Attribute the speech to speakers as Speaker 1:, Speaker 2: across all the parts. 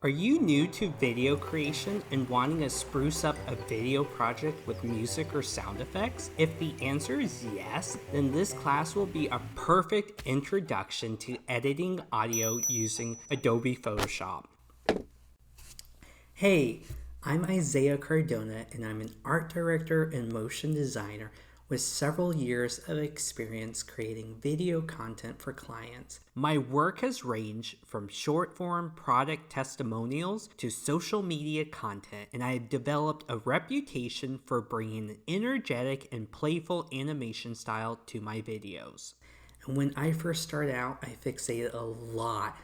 Speaker 1: Are you new to video creation and wanting to spruce up a video project with music or sound effects? If the answer is yes, then this class will be a perfect introduction to editing audio using Adobe Photoshop. Hey, I'm Isaiah Cardona and I'm an art director and motion designer with several years of experience creating video content for clients. My work has ranged from short form product testimonials to social media content, and I have developed a reputation for bringing an energetic and playful animation style to my videos. And when I first started out, I fixated a lot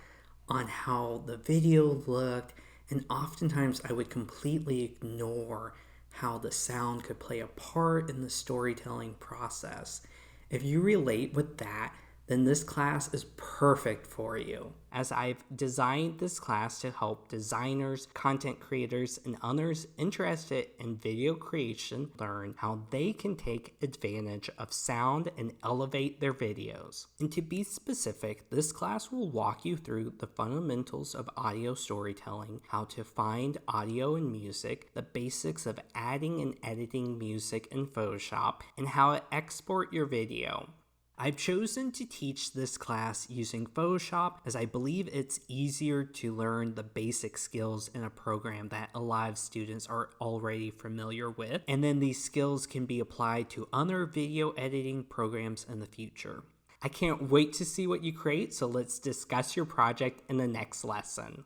Speaker 1: on how the video looked, and oftentimes I would completely ignore how the sound could play a part in the storytelling process. If you relate with that, then this class is perfect for you. As I've designed this class to help designers, content creators, and others interested in video creation learn how they can take advantage of sound and elevate their videos. And to be specific, this class will walk you through the fundamentals of audio storytelling, how to find audio and music, the basics of adding and editing music in Photoshop, and how to export your video. I've chosen to teach this class using Photoshop as I believe it's easier to learn the basic skills in a program that a lot of students are already familiar with, and then these skills can be applied to other video editing programs in the future. I can't wait to see what you create, so let's discuss your project in the next lesson.